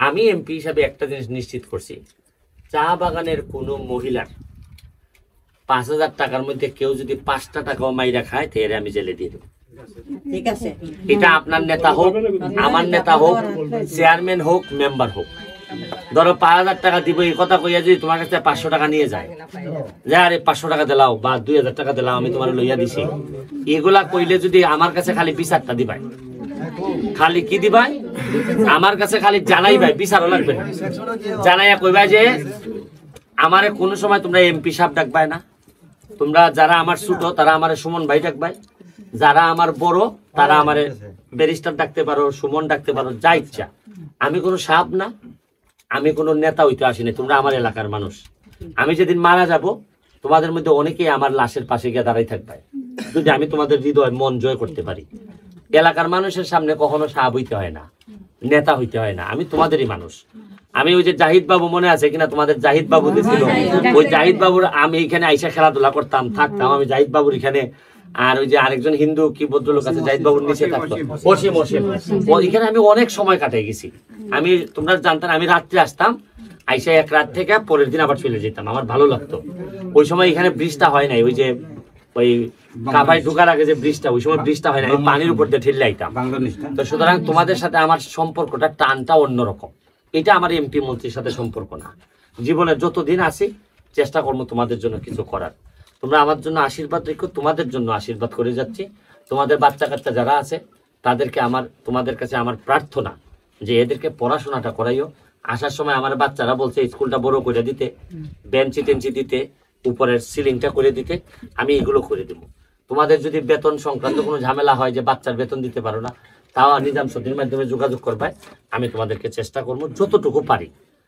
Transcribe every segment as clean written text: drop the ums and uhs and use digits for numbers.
আমি এমপি হিসাবে একটা জিনিস নিশ্চিত করছি, চা বাগানের কোনো মহিলার ৫,০০০ টাকার মধ্যে কেউ যদি ৫টা টাকাও মাইরা খায় তাহলে আমি জেলে দিয়ে দেবো। ঠিক আছে, এটা আপনার নেতা হোক, আমার নেতা হোক, চেয়ারম্যান হোক, মেম্বার হোক, ধরো ৫,০০০ টাকা দিব এই কথা কইয়া যদি তোমার কাছে ৫০০ টাকা নিয়ে যায়, যে আরে ৫০০ টাকা দিলাও বা ২,০০০ টাকা দিলাও আমি তোমার লইয়া দিছি, এগুলা কইলে যদি আমার কাছে খালি বিচারটা দিবাই, খালি কি দিবাই আমার কাছে খালি জানাই ভাই, বিচারও লাগবে না, জানাইয়া কইবা যে আমারে কোনো সময় তোমরা এমপি সাহেব ডাকবাই না, তোমরা যারা আমার ছোট তারা আমারে সুমন ভাই ডাকবাই, যারা আমার বড় তারা আমারে ব্যারিস্টার ডাকতে পারো, সুমন ডাকতে পারো, যা ইচ্ছা। আমি কোনো সাহেব না, আমি কোনো নেতা হইতে আসিনি, তোমরা আমার এলাকার মানুষ। আমি যেদিন মারা যাব তোমাদের মধ্যে অনেকেই আমার লাশের পাশে গিয়ে দাঁড়াই থাকবে, যদি আমি তোমাদের হৃদয় মন জয় করতে পারি। এলাকার মানুষের সামনে কখনো সাহেব হইতে হয় না, নেতা হইতে হয় না, আমি তোমাদেরই মানুষ। আমি ওই যে জাহিদ বাবু মনে আছে কিনা তোমাদের, জাহিদ বাবু ছিল, ওই জাহিদ বাবুর আমি এখানে আইসা খেলাধুলা করতাম, থাকতাম আমি জাহিদ বাবুর এখানে। আর ওই যে আরেকজন হিন্দু কি ভদ্রলোক আছে জাহিদ বাবুর নিচে থাকতো, অসীম, ওইখানে আমি অনেক সময় কাটাই গেছি। আমি তোমরা জানতাম আমি রাত্রে আসতাম, আইসা এক রাত থেকে পরের দিন আবার চলে যেতাম, আমার ভালো লাগতো। ওই সময় এখানে ব্রিজটা হয় নাই, ওই যে ওই কাবাই ঢোকার আগে যে ব্রিজটা, ওই সময় ব্রিজটা হয় না, আমি পানির উপর দিয়ে ঠেলে আইতাম। তো সুতরাং তোমাদের সাথে আমার সম্পর্কটা টানটা অন্যরকম, এটা আমার এমপি মন্ত্রীর সাথে সম্পর্ক না। জীবনে যতদিন আছি চেষ্টা করবো তোমাদের জন্য কিছু করার, তোমরা আমার জন্য আশীর্বাদ রেখো, তোমাদের জন্য আশীর্বাদ করে যাচ্ছি। তোমাদের বাচ্চা কাচ্চা যারা আছে তাদেরকে তোমাদের কাছে আমার প্রার্থনা যে এদেরকে পড়াশোনাটা করাইও। আসার সময় আমার বাচ্চারা বলছে স্কুলটা বড় করে দিতে, বেঞ্চি টেঞ্চি দিতে, উপরের সিলিংটা করে দিতে, আমি এগুলো করে দেবো। তোমাদের যদি বেতন সংক্রান্ত কোনো ঝামেলা হয় যে বাচ্চার বেতন দিতে পারো না, তাও নিজাম সদীর মাধ্যমে যোগাযোগ করবে, আমি তোমাদেরকে চেষ্টা করবো যতটুকু পারি।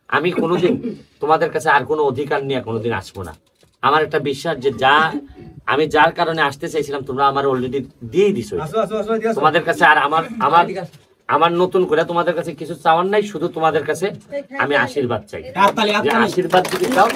আমি কোনোদিন তোমাদের কাছে আর কোনো অধিকার নিয়ে কোনোদিন আসবো না। আমার একটা বিশ্বাস যে আমি যার কারণে আসতে চাইছিলাম তোমরা আমার অলরেডি দিয়ে দিছো তোমাদের কাছে। আর আমার নতুন করে তোমাদের কাছে কিছু চাওয়ার নাই, শুধু তোমাদের কাছে আমি আশীর্বাদ চাই। আশীর্বাদ যদি চাও